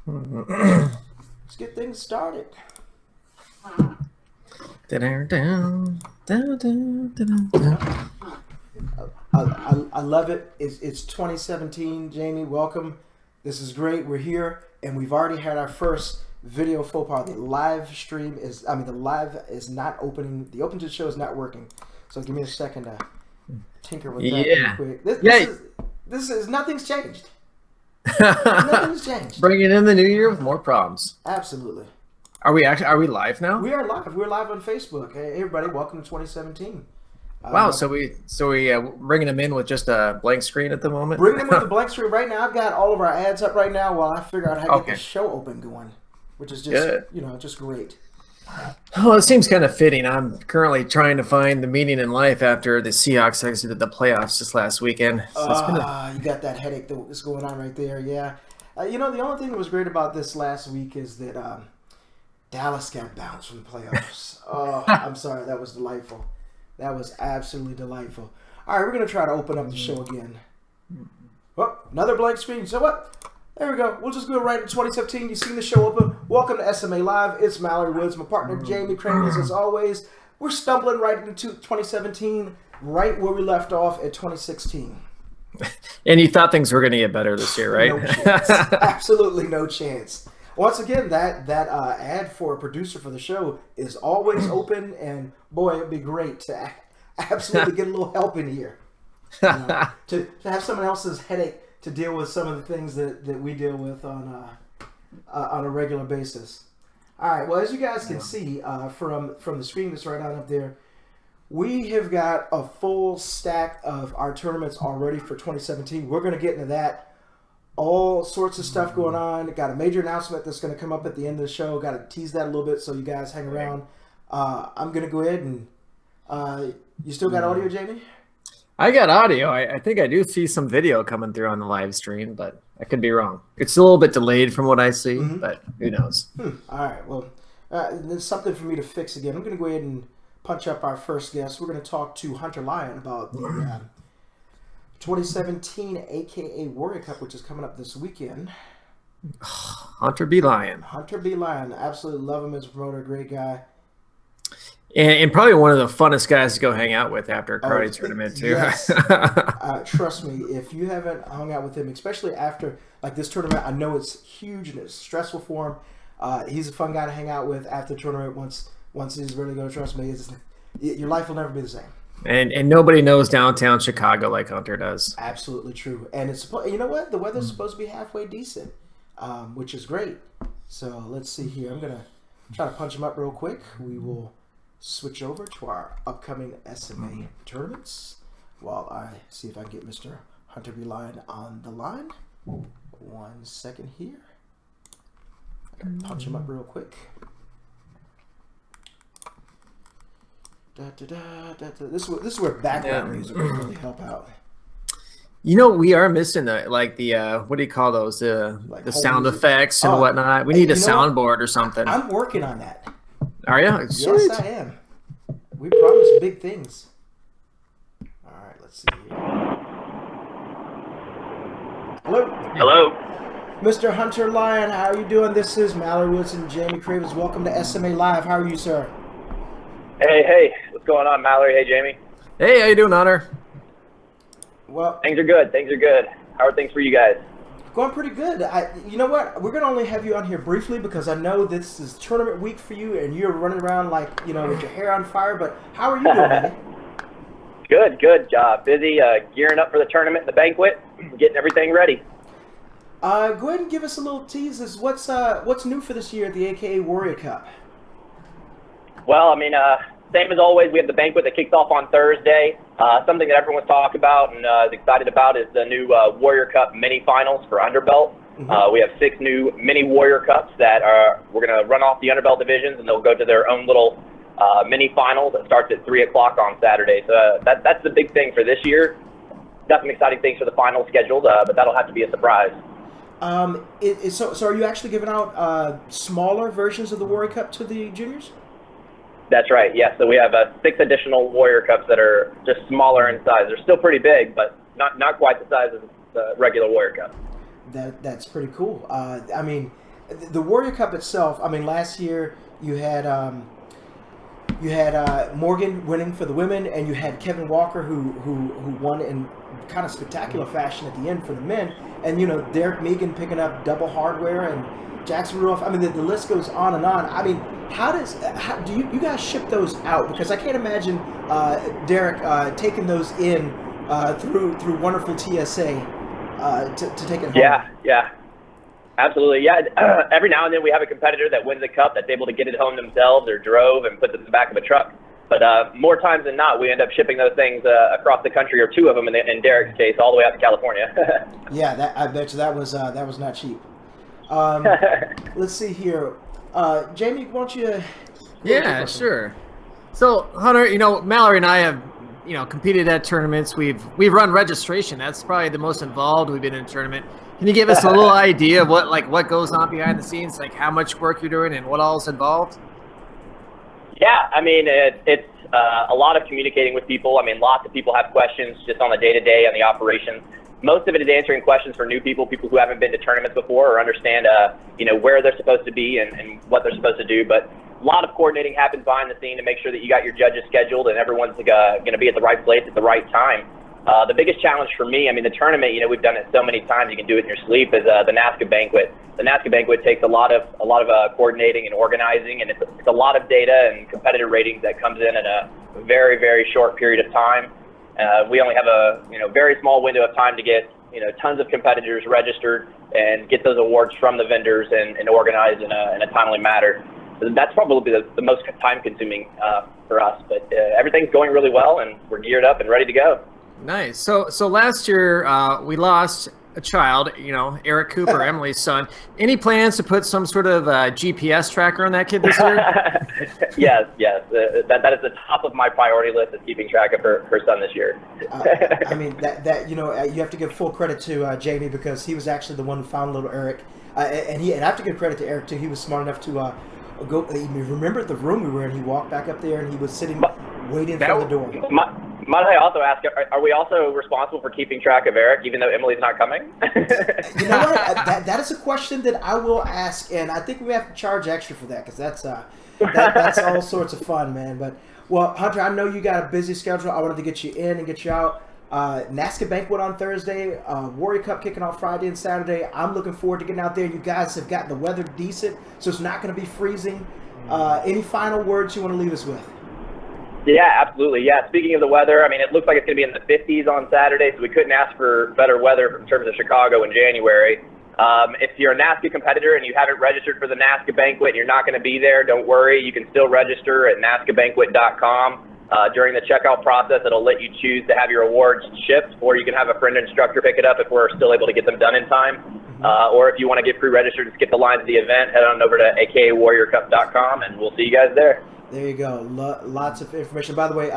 Let's get things started. I love it. It's 2017, Jamie. Welcome. This is great. We're here, and we've already had our first video faux pas. The live stream is, the live is not opening. The open to the show is not working. So give me a second to tinker with that real Yeah. quick. Yeah. This is nothing's changed. Nothing's changed. Bringing in the new year with more problems. Absolutely. Are we live now? We are live. We're live on Facebook. Hey, everybody, welcome to 2017. Wow, so we bringing them in with just a blank screen at the moment. Bring them with a blank screen right now. I've got all of our ads up right now while I figure out how to get the show open going, which is just just great. Well, it seems kind of fitting. I'm currently trying to find the meaning in life after the Seahawks exited the playoffs this last weekend. So you got that headache that's going on right there. Yeah. The only thing that was great about this last week is that Dallas got bounced from the playoffs. Oh, I'm sorry. That was delightful. That was absolutely delightful. All right, we're going to try to open up the show again. Oh, another blank screen. So what? There we go. We'll just go right to 2017. You've seen the show open. Welcome to SMA Live. It's Mallory Woods, my partner Jamie Crane. As always, we're stumbling right into 2017, right where we left off at 2016. And you thought things were going to get better this year, right? No chance. Absolutely no chance. Once again, that ad for a producer for the show is always open, and boy, it'd be great to absolutely get a little help in here. To have someone else's headache to deal with some of the things that we deal with on a regular basis. All right, well, as you guys can see from the screen that's right on up there, we have got a full stack of our tournaments already for 2017. We're going to get into that. All sorts of stuff going on. Got a major announcement that's going to come up at the end of the show. Got to tease that a little bit so you guys hang around. I'm going to go ahead and you still got audio, Jamie? I got audio. I think I do see some video coming through on the live stream, but I could be wrong. It's a little bit delayed from what I see, but who knows? All right. Well, there's something for me to fix again. I'm going to go ahead and punch up our first guest. We're going to talk to Hunter Lyon about the 2017 AKA Warrior Cup, which is coming up this weekend. Hunter B. Lyon. Hunter B. Lyon. Absolutely love him as a promoter. Great guy. And probably one of the funnest guys to go hang out with after a karate tournament, too. Yes. Trust me, if you haven't hung out with him, especially after like this tournament, I know it's huge and it's stressful for him. He's a fun guy to hang out with after the tournament. Once he's really going to trust me, your life will never be the same. And nobody knows downtown Chicago like Hunter does. Absolutely true. And it's you know what? The weather's supposed to be halfway decent, which is great. So let's see here. I'm going to try to punch him up real quick. We will switch over to our upcoming SMA tournaments while I see if I can get Mr. Hunter B. Lyon on the line. 1 second here. I gotta punch him up real quick. This is where background music would really help out. You know, we are missing the what do you call those? The sound effects and whatnot. We need a soundboard or something. I'm working on that. Are you? Yes, I am. We promise big things. All right, let's see here. Hello. Hello. Mr. Hunter Lyon, how are you doing? This is Mallory Woods and Jamie Cravens. Welcome to SMA Live. How are you, sir? Hey. What's going on, Mallory? Hey, Jamie. Hey, how you doing, Hunter? Well, Things are good. How are things for you guys? going pretty good. You know what? We're going to only have you on here briefly because I know this is tournament week for you and you're running around like, with your hair on fire. But how are you doing, buddy? Good. Busy gearing up for the tournament, the banquet, getting everything ready. Go ahead and give us a little tease. What's new for this year at the AKA Warrior Cup? Well, same as always, we have the banquet that kicks off on Thursday. Something that everyone's talked about and is excited about is the new Warrior Cup mini finals for underbelt. We have 6 new mini Warrior Cups that we're going to run off the underbelt divisions, and they'll go to their own little mini finals that starts at 3 o'clock on Saturday. So that's the big thing for this year. Got some exciting things for the finals scheduled, but that'll have to be a surprise. So are you actually giving out smaller versions of the Warrior Cup to the juniors? That's right, yes. So we have 6 additional Warrior Cups that are just smaller in size. They're still pretty big, but not quite the size of the regular Warrior Cup. That's pretty cool. the Warrior Cup itself. I mean, last year you had Morgan winning for the women, and you had Kevin Walker who won in kind of spectacular fashion at the end for the men, and Derek Megan picking up double hardware and Jackson Rudolph. I mean, the list goes on and on. I mean, how do you guys ship those out? Because I can't imagine Derek taking those in through wonderful TSA to take it home. Yeah. Absolutely, yeah. Every now and then we have a competitor that wins a cup that's able to get it home themselves or drove and put it in the back of a truck. But more times than not, we end up shipping those things across the country, or two of them in Derek's case, all the way out to California. Yeah, I bet you that was not cheap. Let's see here, Jamie, why don't you? Yeah, sure. So Hunter, Mallory and I have competed at tournaments. We've run registration. That's probably the most involved we've been in a tournament. Can you give us a little idea of what goes on behind the scenes, like how much work you're doing and what all's involved? Yeah, I mean, it's a lot of communicating with people. I mean, lots of people have questions just on the day-to-day on the operations. Most of it is answering questions for new people who haven't been to tournaments before or understand, where they're supposed to be and what they're supposed to do. But a lot of coordinating happens behind the scene to make sure that you got your judges scheduled and everyone's going to be at the right place at the right time. The biggest challenge for me, I mean, the tournament, we've done it so many times, you can do it in your sleep, is the NASCA banquet. The NASCA banquet takes a lot of coordinating and organizing, and it's a lot of data and competitive ratings that comes in a very, very short period of time. We only have a very small window of time to get tons of competitors registered and get those awards from the vendors and organized in a timely manner. So that's probably the most time-consuming for us. But everything's going really well, and we're geared up and ready to go. Nice. So last year we lost a child, Eric Cooper, Emily's son. Any plans to put some sort of GPS tracker on that kid this year? Yes. That is the top of my priority list, is keeping track of her son this year. I mean, that you have to give full credit to Jamie, because he was actually the one who found little Eric, and I have to give credit to Eric too. He was smart enough to go. He remembered the room we were in. He walked back up there and he was sitting waiting for the door. Might I also ask, are we also responsible for keeping track of Eric, even though Emily's not coming? You know what? That is a question that I will ask, and I think we have to charge extra for that, because that's all sorts of fun, man. But Hunter, I know you got a busy schedule. I wanted to get you in and get you out. NASCA banquet on Thursday, Warrior Cup kicking off Friday and Saturday. I'm looking forward to getting out there. You guys have gotten the weather decent, so it's not going to be freezing. Any final words you want to leave us with? Yeah, absolutely. Yeah, speaking of the weather, I mean, it looks like it's going to be in the 50s on Saturday, so we couldn't ask for better weather in terms of Chicago in January. If you're a NASCA competitor and you haven't registered for the NASCA banquet and you're not going to be there, don't worry. You can still register at NASCAbanquet.com. During the checkout process, it'll let you choose to have your awards shipped, or you can have a friend instructor pick it up if we're still able to get them done in time. Or if you want to get pre-registered and skip the line to the event, head on over to akawarriorcup.com, and we'll see you guys there. There you go. Lots of information. By the way,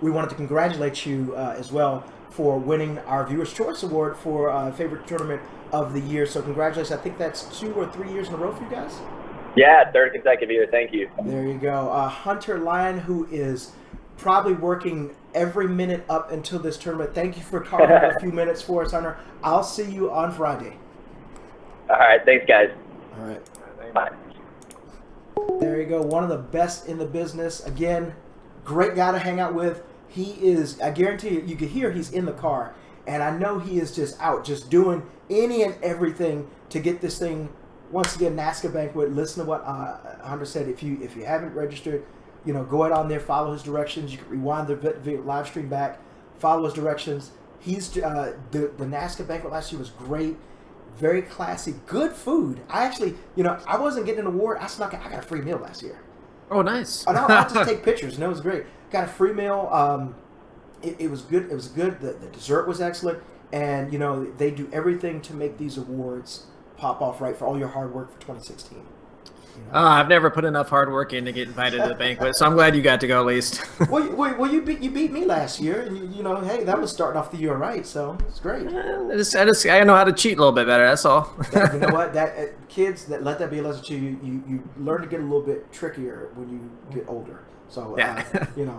we wanted to congratulate you as well for winning our Viewers' Choice Award for favorite tournament of the year. So congratulations. I think that's 2 or 3 years in a row for you guys. Yeah, third consecutive year. Thank you. There you go. Hunter Lyon, who is probably working every minute up until this tournament. Thank you for carving out a few minutes for us, Hunter. I'll see you on Friday. All right. Thanks, guys. All right. Bye. There you go. One of the best in the business. Again, great guy to hang out with. He is, I guarantee you can hear he's in the car. And I know he is just out, just doing any and everything to get this thing. Once again, NASCA banquet. Listen to what Hunter said. If you haven't registered, go ahead on there, follow his directions. You can rewind the live stream back, follow his directions. He's the NASCA banquet last year was great. Very classy, good food. I actually, I wasn't getting an award. I got a free meal last year. Oh, nice. And I'll just take pictures, and it was great. Got a free meal. It was good. It was good. The dessert was excellent, and they do everything to make these awards pop off right for all your hard work for 2016. I've never put enough hard work in to get invited to the banquet, so I'm glad you got to go at least. well, you beat me last year, and hey, that was starting off the year right, so it's great. I know how to cheat a little bit better. That's all. You know what? Kids, let that be a lesson to you. You learn to get a little bit trickier when you get older. So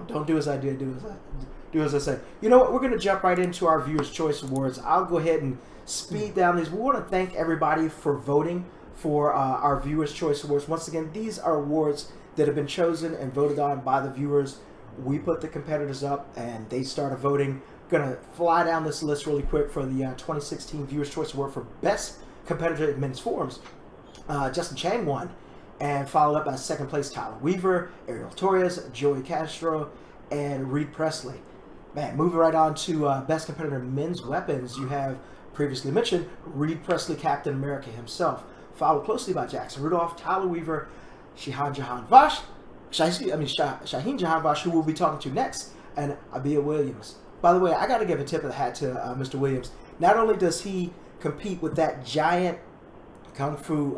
don't do as I did. Do as I say. You know what? We're going to jump right into our Viewers' Choice Awards. I'll go ahead and speed down these. We want to thank everybody for voting for our Viewers' Choice Awards. Once again, these are awards that have been chosen and voted on by the viewers. We put the competitors up, and they started voting. Going to fly down this list really quick for the 2016 Viewers' Choice Award for Best Competitor in Men's Forums. Justin Chang won, and followed up by second place Tyler Weaver, Ariel Torres, Joey Castro, and Reed Presley. Man, moving right on to Best Competitor in Men's Weapons, you have previously mentioned Reed Presley, Captain America himself, followed closely by Jackson Rudolph, Tyler Weaver, Shahin Jihad, who we'll be talking to next, and Abia Williams. By the way, I got to give a tip of the hat to Mr. Williams. Not only does he compete with that giant kung fu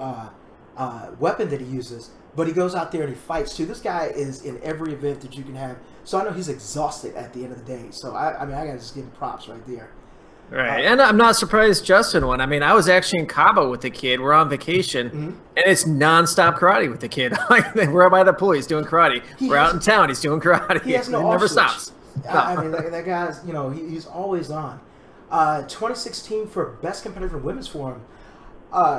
weapon that he uses, but he goes out there and he fights too. This guy is in every event that you can have. So I know he's exhausted at the end of the day. So I got to just give him props right there. Right, and I'm not surprised Justin won. I mean, I was actually in Cabo with the kid. We're on vacation, and it's nonstop karate with the kid. We're out by the pool. He's doing karate. We're out in town. He's doing karate. He has no never switch. Stops. I mean, that guy's, he's always on. 2016 for Best Competitor in Women's Forum,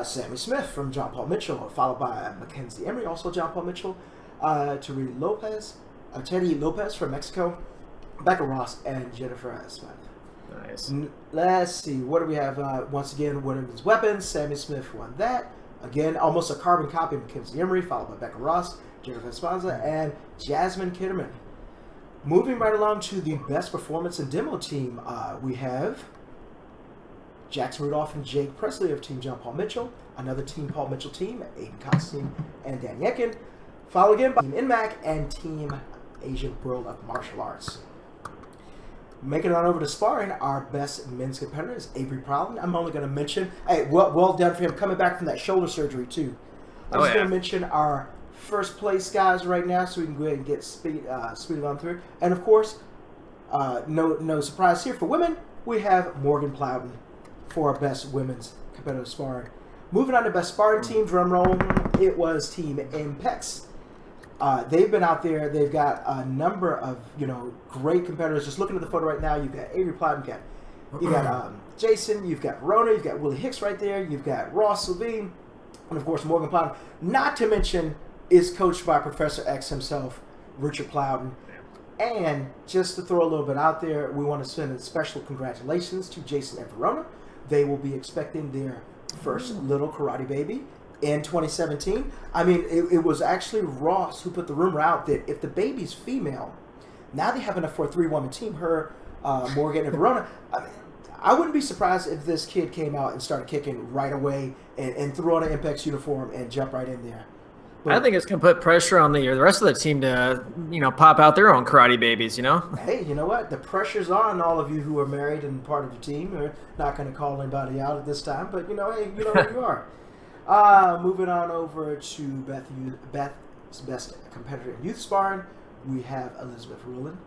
Sammy Smith from John Paul Mitchell, followed by Mackenzie Emery, also John Paul Mitchell, Teddy Lopez from Mexico, Becca Ross, and Jennifer Smith. Nice. Let's see, what do we have? Once again, Women's Weapons, Sammy Smith won that. Again, almost a carbon copy of Mackenzie Emery, followed by Becca Ross, Jennifer Espanza, and Jasmine Kitterman. Moving right along to the Best Performance and Demo Team, we have Jackson Rudolph and Jake Presley of Team John Paul Mitchell, another Team Paul Mitchell team, Aiden Constantine and Dan Yekin, followed again by Team INMAC and Team Asian World of Martial Arts. Making it on over to sparring, our best men's competitor is Avery Prowlin. I'm only going to mention, well done for him coming back from that shoulder surgery too. I'm just going to mention our first place guys right now, so we can go ahead and get speed on through. And of course, no surprise here for women, we have Morgan Plowden for our best women's competitive sparring. Moving on to best sparring team, drum roll, it was Team Impex. They've been out there. They've got a number of great competitors. Just looking at the photo right now, you've got Avery Plowden, you got Jason, you've got Verona, you've got Willie Hicks right there, you've got Ross Levine, and of course Morgan Plowden. Not to mention, is coached by Professor X himself, Richard Plowden. And just to throw a little bit out there, we want to send a special congratulations to Jason and Verona. They will be expecting their first little karate baby in 2017. I mean, it was actually Ross who put the rumor out that if the baby's female, now they have enough for a 3-woman team, her, Morgan, and Verona. I wouldn't be surprised if this kid came out and started kicking right away and threw on an Impex uniform and jump right in there. But, I think it's going to put pressure on the rest of the team to, pop out their own karate babies, Hey, you know what? The pressure's on all of you who are married and part of the team. We're not going to call anybody out at this time, but, hey, you know where you are. Moving on over to Beth's best competitor in youth sparring, we have Elizabeth Rulin.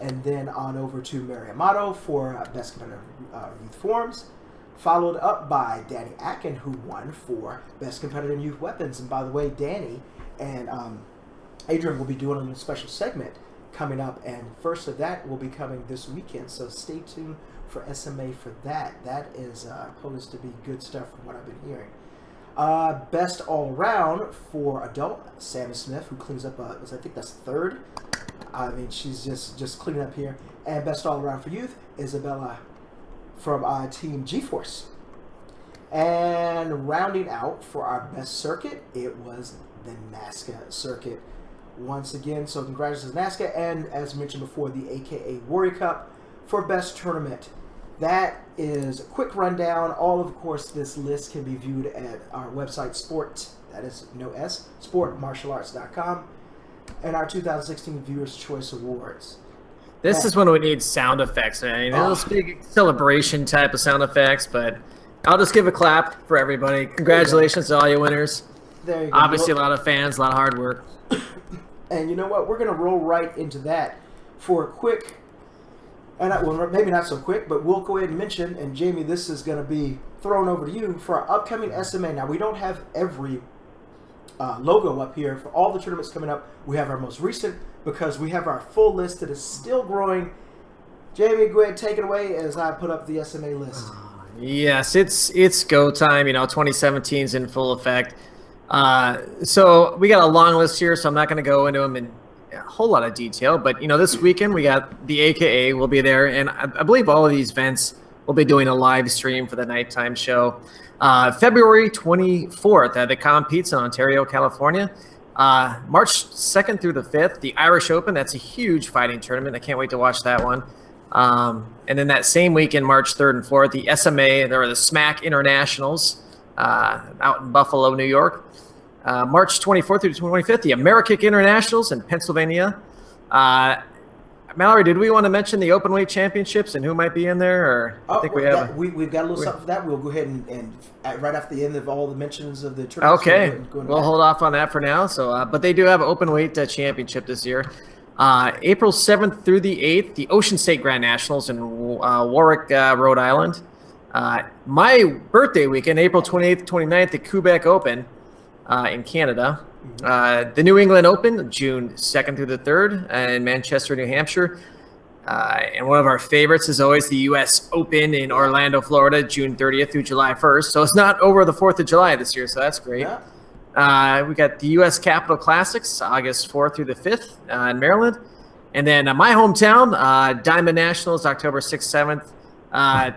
And then on over to Mary Amato for best competitor youth forums, followed up by Danny Atkin, who won for best competitor in youth weapons. And by the way, Danny and Adrian will be doing a special segment coming up, and first of that will be coming this weekend. So stay tuned for SMA for that. That is posed to be good stuff from what I've been hearing. Best all around for adult, Sammy Smith, who cleans up. I think that's third. I mean, she's just cleaning up here. And best all around for youth, Isabella from Team G-Force. And rounding out for our best circuit, it was the NASCA circuit once again. So congratulations NASCA, and as mentioned before, the AKA Warrior Cup for best tournament. That is a quick rundown. All of course, this list can be viewed at our website, sportmartialarts.com, and our 2016 Viewers' Choice Awards. This is when we need sound effects, man. Those big celebration type of sound effects, but I'll just give a clap for everybody. Congratulations to all you winners. There you go. Obviously, a lot of fans, a lot of hard work. And you know what? We're going to roll right into that for a quick, and well, maybe not so quick, but we'll go ahead and mention, and Jamie, this is going to be thrown over to you for our upcoming SMA. Now, we don't have every logo up here for all the tournaments coming up. We have our most recent because we have our full list that is still growing. Jamie, go ahead and take it away as I put up the SMA list. Yes, it's go time. 2017 is in full effect. So we got a long list here, so I'm not going to go into them in a whole lot of detail. But this weekend we got the AKA will be there, and I believe all of these events will be doing a live stream for the nighttime show. February 24th at the Competes in Ontario, California. March 2nd through the 5th, the Irish Open. That's a huge fighting tournament. I can't wait to watch that one. And then that same weekend, March 3rd and 4th, the SMA, there were the SMAC Internationals out in Buffalo, New York. March 24th through 25th, the Amerikick Internationals in Pennsylvania. Mallory, did we want to mention the Openweight Championships and who might be in there? Or I think we have. We've got a little something for that. We'll go ahead and right after the end of all the mentions of the tournament. Okay, we'll hold off on that for now. So, but they do have an Openweight Championship this year. April 7th through the 8th, the Ocean State Grand Nationals in Warwick, Rhode Island. My birthday weekend, April 28th, 29th, the Quebec Open in Canada. The New England Open, June 2nd through the 3rd in Manchester, New Hampshire. And one of our favorites is always the U.S. Open in Orlando, Florida, June 30th through July 1st. So it's not over the 4th of July this year, so that's great. Yeah. We got the U.S. Capitol Classics, August 4th through the 5th in Maryland. And then my hometown, Diamond Nationals, October 6th, 7th. I'm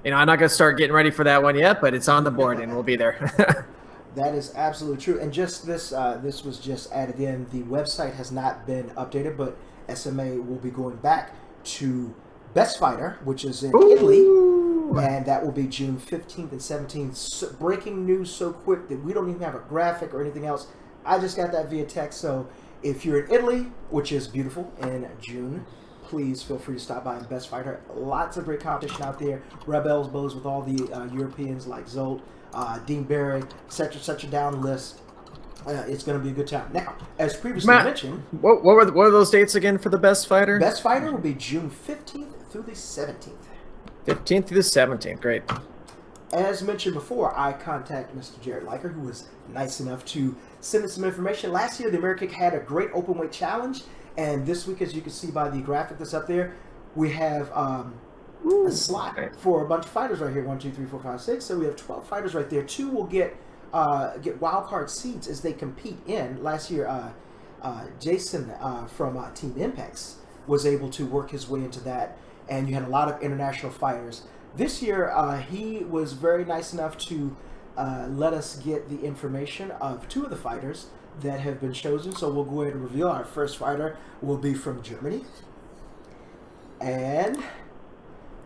not going to start getting ready for that one yet, but it's on the board and we'll be there. That is absolutely true. And just this was just added in. The website has not been updated, but SMA will be going back to Best Fighter, which is in Italy, and that will be June 15th and 17th. So, breaking news so quick that we don't even have a graphic or anything else. I just got that via text. So if you're in Italy, which is beautiful, in June, please feel free to stop by in Best Fighter. Lots of great competition out there. Reb elbows with all the Europeans like Zolt, Dean Barry, such a down list. It's going to be a good time. Now, as previously mentioned, what were those dates again for the Best Fighter? Best Fighter will be June 15th through the 17th. 15th through the 17th. Great. As mentioned before, I contacted Mr. Jared Liker, who was nice enough to send us some information. Last year, the Amerikick had a great openweight challenge, and this week, as you can see by the graphic that's up there, we have a slot for a bunch of fighters right here. 1, 2, 3, 4, 5, 6. So we have 12 fighters right there. 2 will get wild card seats as they compete in. Last year, Jason from Team Impex was able to work his way into that, and you had a lot of international fighters. This year, he was very nice enough to let us get the information of 2 of the fighters that have been chosen. So we'll go ahead and reveal our first fighter will be from Germany, and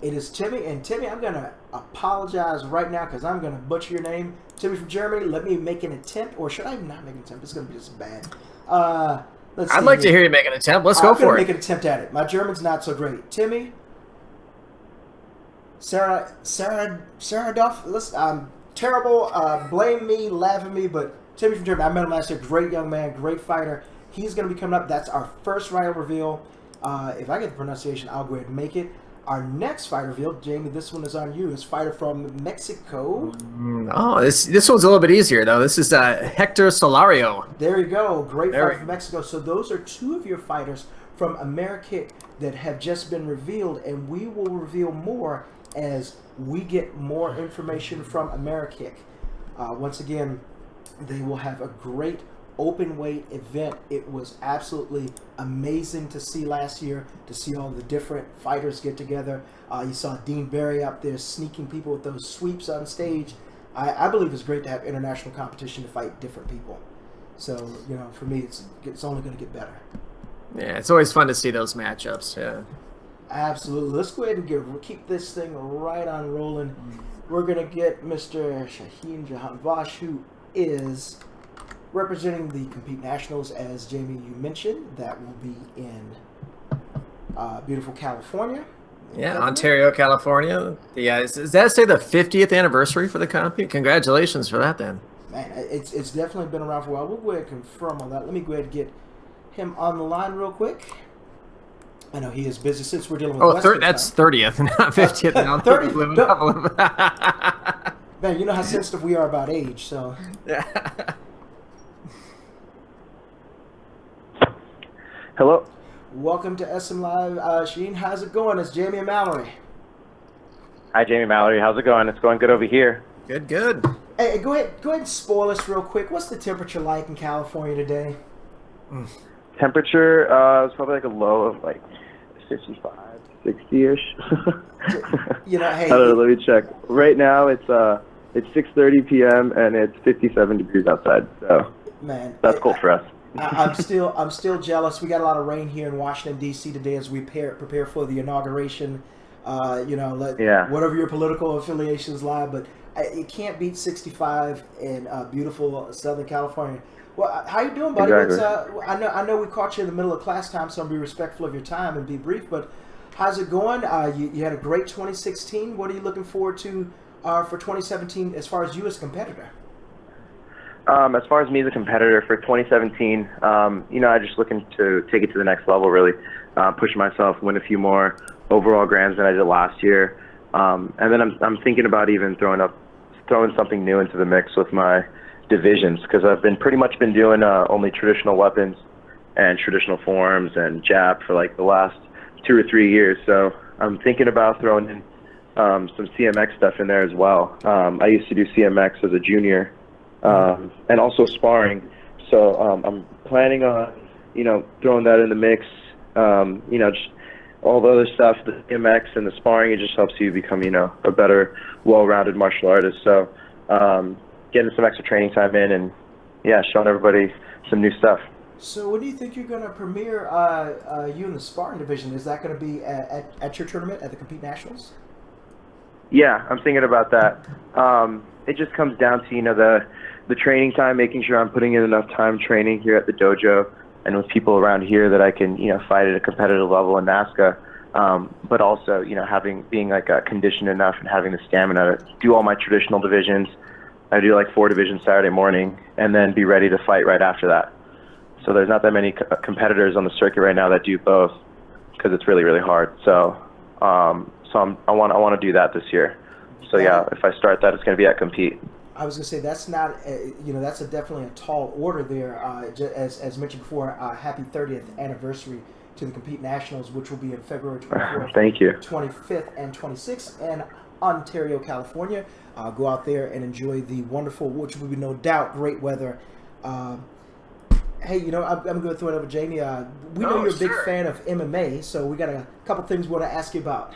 it is Timmy. And Timmy, I'm going to apologize right now because I'm going to butcher your name. Timmy from Germany, let me make an attempt. Or should I not make an attempt? It's going to be just bad. I'd like to hear you make an attempt. Let's go for it. I'm going to make an attempt at it. My German's not so great. Timmy, Sarah Duff. Listen, I'm terrible. Blame me, laugh at me, but Timmy from Germany, I met him last year. Great young man, great fighter. He's going to be coming up. That's our first rival reveal. If I get the pronunciation, I'll go ahead and make it. Our next fighter reveal, Jamie, this one is on you, is fighter from Mexico. Oh, this one's a little bit easier, though. This is Hector Solario. There you go. Great fighter from Mexico. So those are 2 of your fighters from Amerikick that have just been revealed, and we will reveal more as we get more information from Amerikick. Once again, they will have a great open weight event. It was absolutely amazing to see last year, to see all the different fighters get together. You saw Dean Barry up there sneaking people with those sweeps on stage. I believe it's great to have international competition to fight different people. So, for me, it's only going to get better. Yeah, it's always fun to see those matchups. Yeah, absolutely. Let's go ahead and keep this thing right on rolling. We're going to get Mr. Shahin Jihad, who is representing the Compete Nationals, as Jamie, you mentioned. That will be in beautiful California. Yeah, Ontario, California. Yeah, does that say the 50th anniversary for the Compete? Congratulations for that, then. Man, it's definitely been around for a while. We'll go ahead and confirm on that. Let me go ahead and get him on the line real quick. I know he is busy since we're dealing with that's 30th, not 50th. Now 30th. Man, you know how sensitive we are about age, so. Yeah. Hello. Welcome to SM Live. Sheen, how's it going? It's Jamie and Mallory. Hi, Jamie, Mallory. How's it going? It's going good over here. Good, good. Hey, go ahead and spoil us real quick. What's the temperature like in California today? Temperature is probably like a low of like 55, 60-ish. You know, hey, I don't know, let me check. Right now it's 6:30 p.m. and it's 57 degrees outside. So man, that's cool for us. I'm still jealous. We got a lot of rain here in Washington D.C. today as we prepare for the inauguration. Whatever your political affiliations lie, but it can't beat 65 in beautiful Southern California. Well, how you doing, buddy? Exactly. I know we caught you in the middle of class time, so I'll be respectful of your time and be brief. But how's it going? You had a great 2016. What are you looking forward to for 2017 as far as you as a competitor? As far as me as a competitor for 2017, I'm just looking to take it to the next level, really, push myself, win a few more overall grands than I did last year, and then I'm thinking about even throwing something new into the mix with my divisions, because I've pretty much been doing only traditional weapons and traditional forms and jab for like the last 2 or 3 years. So I'm thinking about throwing in some CMX stuff in there as well. I used to do CMX as a junior. And also sparring. So I'm planning on, throwing that in the mix. Just all the other stuff, the MX and the sparring, it just helps you become, a better, well-rounded martial artist. So getting some extra training time in and, showing everybody some new stuff. So when do you think you're going to premiere you in the sparring division? Is that going to be at your tournament at the Compete Nationals? Yeah, I'm thinking about that. It just comes down to, the training time, making sure I'm putting in enough time training here at the dojo and with people around here that I can, fight at a competitive level in NASCA. But also, being like conditioned enough and having the stamina to do all my traditional divisions. I do like 4 divisions Saturday morning and then be ready to fight right after that. So there's not that many competitors on the circuit right now that do both because it's really, really hard. So, I want to do that this year. So yeah, if I start that, it's going to be at Compete. I was going to say that's not, that's definitely a tall order there. As mentioned before, happy 30th anniversary to the Compete Nationals, which will be in February 24th, Thank you. 25th, and 26th in Ontario, California. Go out there and enjoy the wonderful, which will be no doubt great weather. Hey, I'm going to throw it over to Jamie. We know you're a big fan of MMA, so we got a couple things we want to ask you about.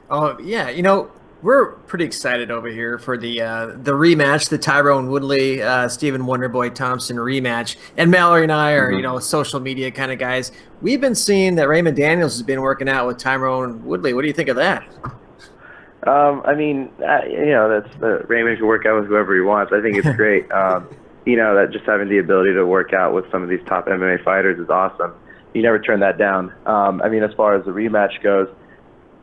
Oh yeah, we're pretty excited over here for the rematch, the Tyrone Woodley, Stephen Wonderboy Thompson rematch. And Mallory and I are, social media kind of guys. We've been seeing that Raymond Daniels has been working out with Tyrone Woodley. What do you think of that? That's Raymond can work out with whoever he wants. I think it's great. That just having the ability to work out with some of these top MMA fighters is awesome. You never turn that down. As far as the rematch goes,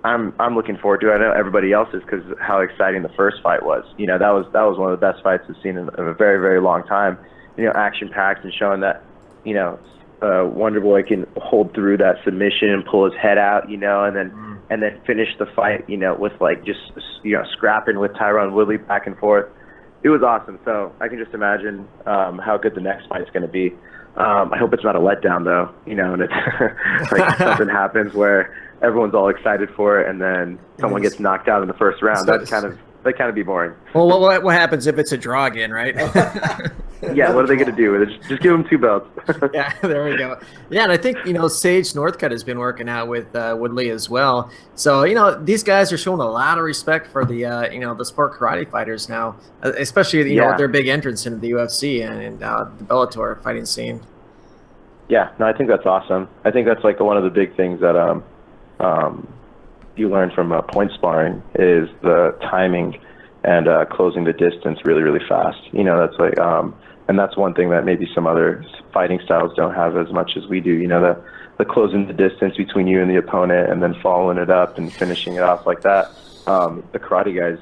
I'm looking forward to it. I know everybody else is because how exciting the first fight was. That was one of the best fights we've seen in a very, very long time. Action-packed and showing that, Wonderboy can hold through that submission and pull his head out, and then finish the fight, with scrapping with Tyrone Woodley back and forth. It was awesome. So I can just imagine how good the next fight's going to be. I hope it's not a letdown though, and it's like something happens where everyone's all excited for it and then someone gets knocked out in the first round. That'd kind of be boring. Well, what happens if it's a draw again, right? Yeah, what are they going to do with it? Just give them 2 belts. Yeah, there we go. Yeah, and I think, Sage Northcutt has been working out with Woodley as well. So, these guys are showing a lot of respect for the, the sport karate fighters now, especially, with their big entrance into the UFC and the Bellator fighting scene. Yeah, no, I think that's awesome. I think that's like one of the big things that you learn from point sparring is the timing and closing the distance really, really fast. That's like, and that's one thing that maybe some other fighting styles don't have as much as we do. The closing the distance between you and the opponent and then following it up and finishing it off like that. The karate guys,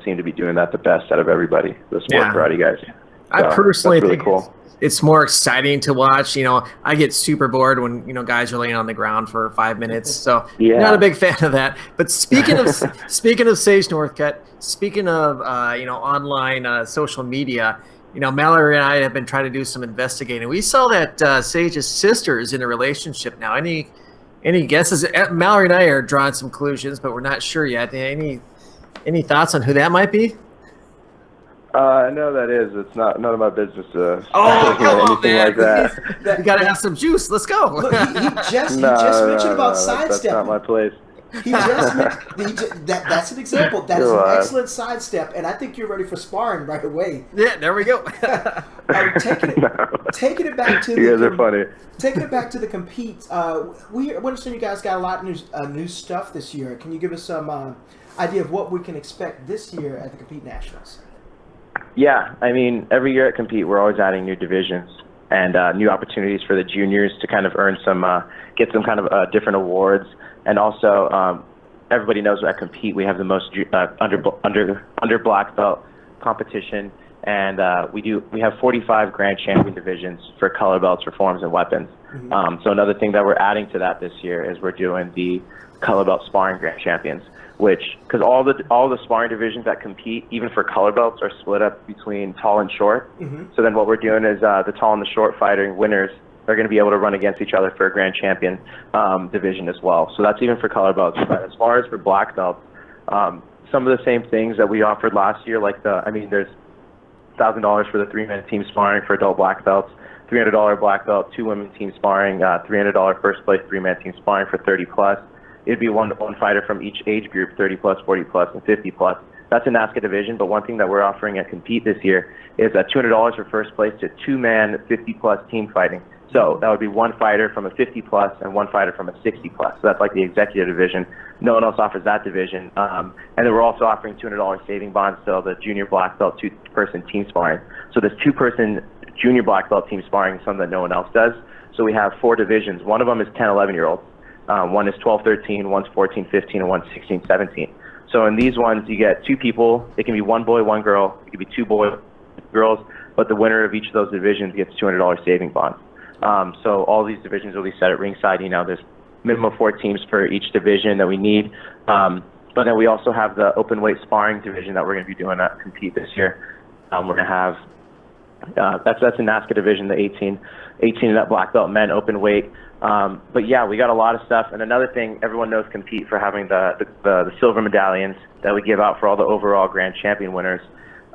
seem to be doing that the best out of everybody, the sport karate guys. So I personally that's really think cool. It's more exciting to watch. I get super bored when, guys are laying on the ground for 5 minutes. So not a big fan of that. But speaking of Sage Northcutt, speaking of, online social media, Mallory and I have been trying to do some investigating. We saw that Sage's sister is in a relationship now. Any Any guesses? Mallory and I are drawing some conclusions, but we're not sure yet. Any thoughts on who that might be? I know that is. It's none of my business. Oh, come on, anything man. like that. You got to have some juice. Let's go. Look, he just mentioned about sidestepping. That's not my place. He just that's an example. That is an excellent sidestep, and I think you're ready for sparring right away. Yeah, there we go. Taking it back to you guys are funny. Taking it back to the compete. We understand you guys got a lot of new stuff this year. Can you give us some idea of what we can expect this year at the Compete Nationals? Yeah, I mean, every year at Compete, we're always adding new divisions and new opportunities for the juniors to kind of earn some, get some kind of different awards. And also, everybody knows at Compete we have the most under black belt competition, and we have 45 grand champion divisions for color belts, reforms, and weapons. Mm-hmm. So another thing that we're adding to that this year is we're doing the color belt sparring grand champions, which because all the sparring divisions that Compete, even for color belts, are split up between tall and short. Mm-hmm. So then what we're doing is the tall and the short fighting winners are going to be able to run against each other for a grand champion division as well. So that's even for color belts. But as far as for black belts, some of the same things that we offered last year, like there's $1,000 for the 3-man team sparring for adult black belts, $300 black belt, 2 women team sparring, $300 first place 3-man team sparring for 30 plus. It'd be one fighter from each age group, 30 plus, 40 plus, and 50 plus. That's a NASCA division, but one thing that we're offering at Compete this year is $200 for first place to 2-man 50 plus team fighting. So that would be one fighter from a 50 plus and one fighter from a 60 plus. So that's like the executive division. No one else offers that division. And then we're also offering $200 saving bonds still, the junior black belt 2-person team sparring. So this 2-person junior black belt team sparring is something that no one else does. So we have 4 divisions. One of them is 10, 11-year-olds. One is 12, 13, one's 14, 15, and one's 16, 17. So in these ones, you get 2 people. It can be 1 boy, 1 girl. It can be 2 boys, girls. But the winner of each of those divisions gets $200 saving bonds. So all these divisions will be set at ringside. There's minimum of 4 teams for each division that we need. But then we also have the open weight sparring division that we're going to be doing at Compete this year. We're going to have that's a NASCA division, the 18 and up black belt men open weight. But yeah, we got a lot of stuff. And another thing, everyone knows Compete for having the silver medallions that we give out for all the overall grand champion winners.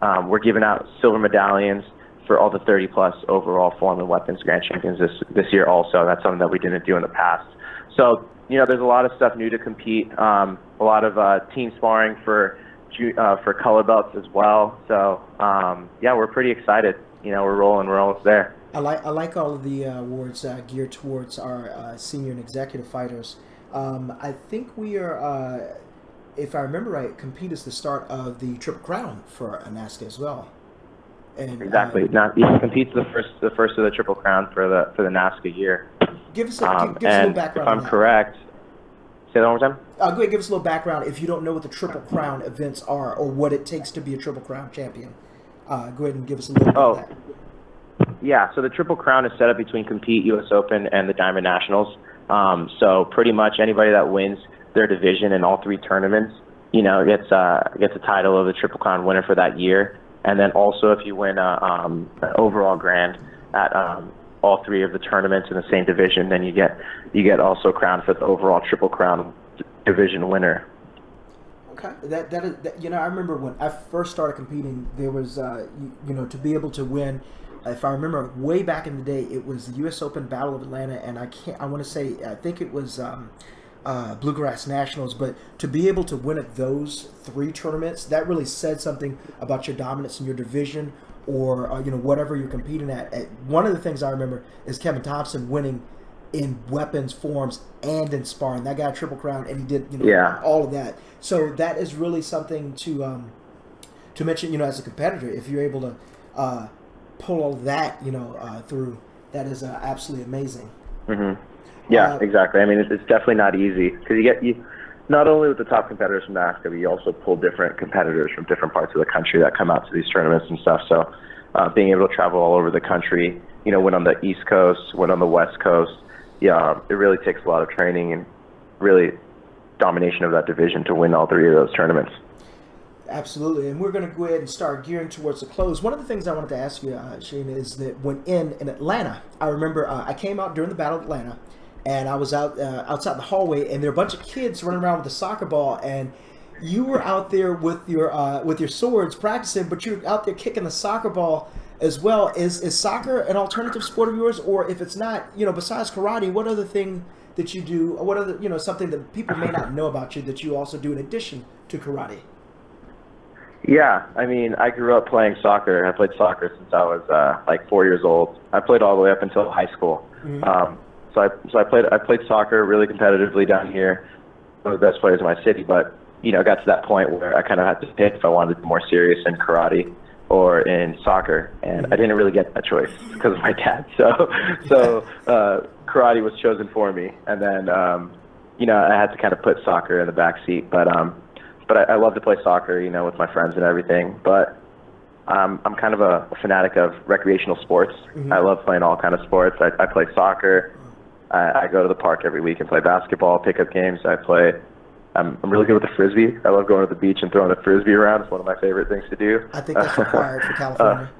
We're giving out silver medallions for all the 30 plus overall form and weapons grand champions this year also. That's something that we didn't do in the past. So, there's a lot of stuff new to Compete. A lot of team sparring for color belts as well. So, yeah, we're pretty excited. We're rolling. We're almost there. I like all of the awards geared towards our senior and executive fighters. I think we are, if I remember right, Compete is the start of the Triple Crown for NASCA as well. And, exactly. Compete's the first of the Triple Crown for the NASCA year. Give us a little background. If I'm correct, say that one more time. Go ahead, give us a little background if you don't know what the Triple Crown events are or what it takes to be a Triple Crown champion. Go ahead and give us a little bit of that. Yeah, so the Triple Crown is set up between Compete, U.S. Open, and the Diamond Nationals. So pretty much anybody that wins their division in all 3 tournaments, gets a title of the Triple Crown winner for that year. And then also if you win an overall grand at all 3 of the tournaments in the same division, then you get also crowned for the overall Triple Crown division winner. Okay, that I remember when I first started competing, there was to be able to win. If I remember way back in the day, it was the U.S. Open Battle of Atlanta, and I think it was Bluegrass Nationals. But to be able to win at those 3 tournaments, that really said something about your dominance in your division or whatever you're competing at. One of the things I remember is Kevin Thompson winning in weapons, forms, and in sparring. That got a Triple Crown, and he did all of that. So that is really something to mention. As a competitor, if you're able to pull all of that, through, that is absolutely amazing. Mm-hmm. Yeah, exactly. I mean, it's definitely not easy because you not only with the top competitors from NASCA, but you also pull different competitors from different parts of the country that come out to these tournaments and stuff. So being able to travel all over the country, win on the East Coast, win on the West Coast, it really takes a lot of training and really domination of that division to win all 3 of those tournaments. Absolutely, and we're going to go ahead and start gearing towards the close. One of the things I wanted to ask you, Shane, is that when in Atlanta, I remember I came out during the Battle of Atlanta, and I was outside the hallway, and there were a bunch of kids running around with a soccer ball, and you were out there with your swords practicing, but you're out there kicking the soccer ball as well. Is soccer an alternative sport of yours, or if it's not, besides karate, what other thing that you do? What other, something that people may not know about you that you also do in addition to karate? Yeah, I mean, I grew up playing soccer. I played soccer since I was like 4 years old. I played all the way up until high school. Mm-hmm. So I played soccer really competitively down here. One of the best players in my city, but I got to that point where I kind of had to pick if I wanted to be more serious in karate or in soccer, and I didn't really get that choice because of my dad. So karate was chosen for me, and then I had to kind of put soccer in the back seat. But I love to play soccer, with my friends and everything. But I'm kind of a fanatic of recreational sports. Mm-hmm. I love playing all kind of sports. I play soccer. I go to the park every week and play basketball, pickup games. I'm really good with the frisbee. I love going to the beach and throwing the frisbee around. It's one of my favorite things to do. I think that's required for California.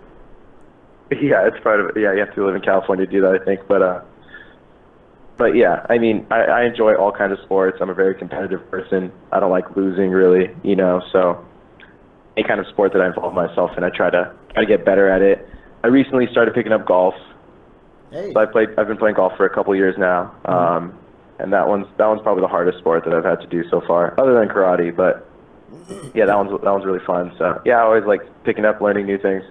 Yeah, it's part of it. Yeah, you have to live in California to do that, I think. But yeah, I mean, I enjoy all kinds of sports. I'm a very competitive person. I don't like losing, really, so any kind of sport that I involve myself in, I try to get better at it. I recently started picking up golf. Hey. So I've been playing golf for a couple years now. And that one's probably the hardest sport that I've had to do so far, other than karate. But yeah, that one's really fun. So yeah, I always like picking up, learning new things.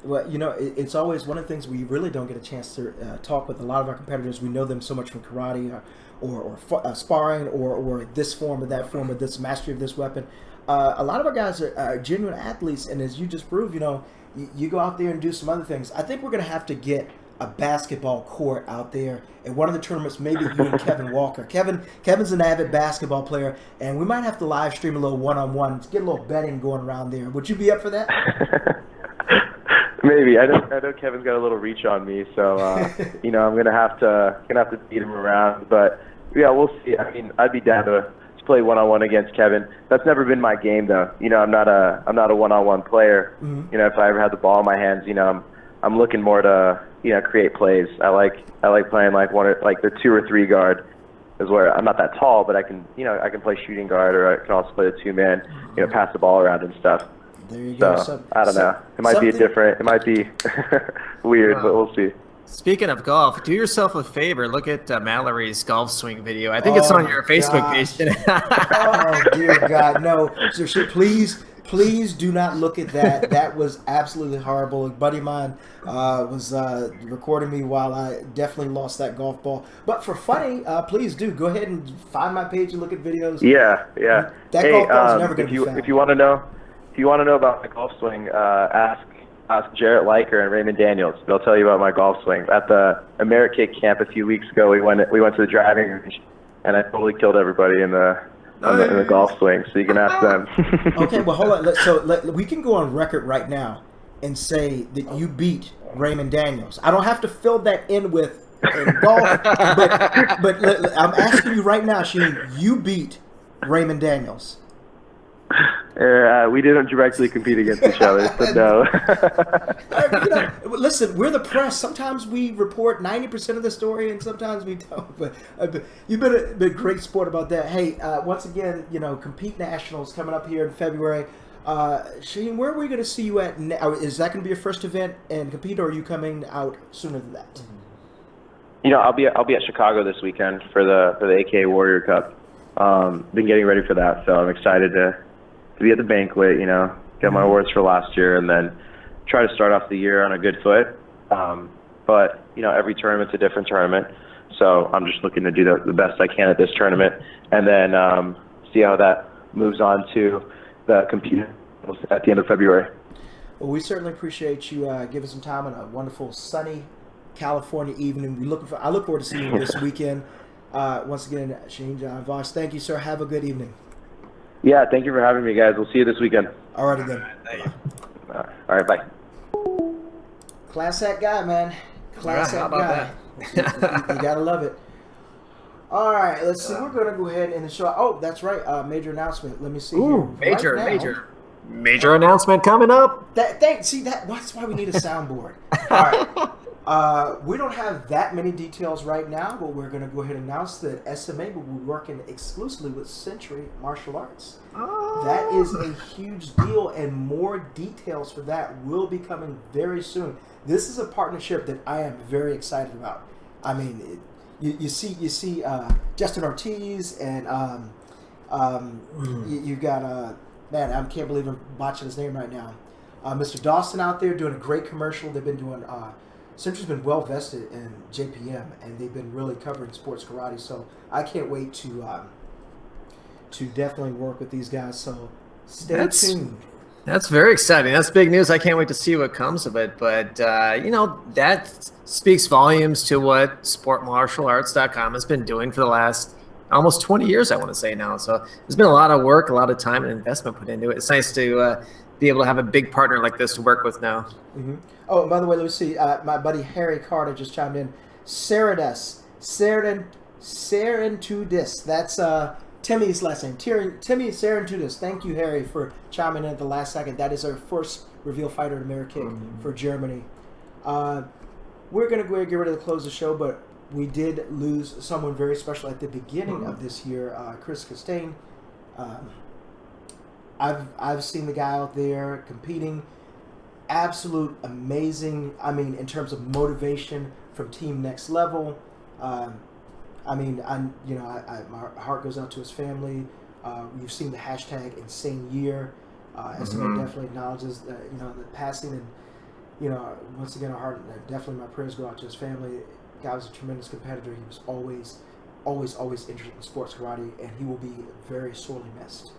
Well, it's always one of the things we really don't get a chance to talk with a lot of our competitors. We know them so much from karate or sparring or this form or that form or this mastery of this weapon. A lot of our guys are genuine athletes, and as you just proved, you go out there and do some other things. I think we're going to have to get a basketball court out there at one of the tournaments, maybe you and Kevin Walker. Kevin's an avid basketball player, and we might have to live stream a little one-on-one, get a little betting going around there. Would you be up for that? Maybe. I know Kevin's got a little reach on me, so I'm gonna have to beat him around. But yeah, we'll see. I mean, I'd be down to play one-on-one against Kevin. That's never been my game, though. I'm not a one-on-one player. Mm-hmm. If I ever had the ball in my hands, I'm looking more to create plays. I like playing like the 2 or 3 guard is where I'm not that tall, but I can play shooting guard, or I can also play the 2-man, pass the ball around and stuff. There you go. So, I don't know. It might be weird, but we'll see. Speaking of golf, do yourself a favor. Look at Mallory's golf swing video. I think it's on your Facebook page. Oh, dear God. No. So please do not look at that. That was absolutely horrible. A buddy of mine was recording me while I definitely lost that golf ball. But for funny, please do. Go ahead and find my page and look at videos. Yeah. That golf ball is never going to be found. If you want to know about my golf swing, ask Jarrett Liker and Raymond Daniels. They'll tell you about my golf swing. At the Amerikick camp a few weeks ago, we went to the driving range, and I totally killed everybody in the golf swing. So you can ask them. Okay, well hold on. We can go on record right now and say that you beat Raymond Daniels. I don't have to fill that in with golf, but I'm asking you right now, Shahin, you beat Raymond Daniels. We didn't directly compete against each other, but no. Listen, we're the press. Sometimes we report 90% of the story, and sometimes we don't. But you've been a great sport about that. Hey, once again, Compete Nationals coming up here in February. Shahin, where are we going to see you at? Is that going to be your first event and Compete, or are you coming out sooner than that? I'll be at Chicago this weekend for the AKA Warrior Cup. Been getting ready for that, so I'm excited to be at the banquet, get my awards for last year, and then try to start off the year on a good foot. But every tournament's a different tournament, so I'm just looking to do the best I can at this tournament, and then see how that moves on to the Compete at the end of February. Well, we certainly appreciate you giving some time on a wonderful sunny California evening. I look forward to seeing you this weekend. Once again, Shahin Jihad, thank you, sir. Have a good evening. Yeah, thank you for having me, guys. We'll see you this weekend. All righty then. All right, bye. Class act guy, man. Class act guy. You gotta love it. All right, let's see. We're gonna go ahead and show. Oh, that's right. Major announcement. Let me see. Ooh, here. Major announcement coming up. That's why we need a soundboard. All right. We don't have that many details right now, but we're going to go ahead and announce that SMA will be working exclusively with Century Martial Arts. Oh. That is a huge deal, and more details for that will be coming very soon. This is a partnership that I am very excited about. I mean, you see Justin Ortiz, and you've got man, I can't believe I'm botching his name right now. Mr. Dawson out there doing a great commercial. They've been doing. Century's been well vested in JPM, and they've been really covering sports karate. So I can't wait to definitely work with these guys. So stay tuned. That's very exciting. That's big news. I can't wait to see what comes of it. But, that speaks volumes to what sportmartialarts.com has been doing for the last almost 20 years, I want to say now. So there's been a lot of work, a lot of time and investment put into it. It's nice to be able to have a big partner like this to work with now. Mm-hmm. Oh, and by the way, let me see. My buddy Harry Carter just chimed in. Serendutis. That's Timmy's last name. Timmy Serendutis. Thank you, Harry, for chiming in at the last second. That is our first reveal fighter in Amerikick for Germany. We're going to go ahead and get ready to close the show, but we did lose someone very special at the beginning of this year, Chris Costain. I've seen the guy out there competing. Absolute amazing. I mean, in terms of motivation from Team Next Level. My heart goes out to his family. You've seen the hashtag Insane Year. SMA definitely acknowledges the passing, and once again, our heart, definitely my prayers go out to his family. The guy was a tremendous competitor. He was always interested in sports karate, and he will be very sorely missed.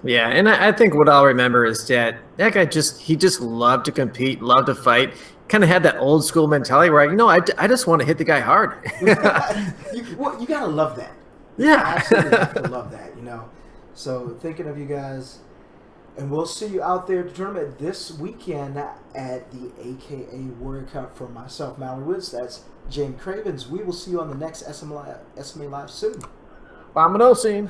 Yeah, and I think what I'll remember is that guy just loved to compete, loved to fight. Kind of had that old school mentality where I just want to hit the guy hard. you gotta love that. Yeah, absolutely have to love that. So thinking of you guys, and we'll see you out there at the tournament this weekend at the AKA Warrior Cup. For myself, Mallory Woods, that's James Cravens. We will see you on the next SMA Live soon. Bomb scene.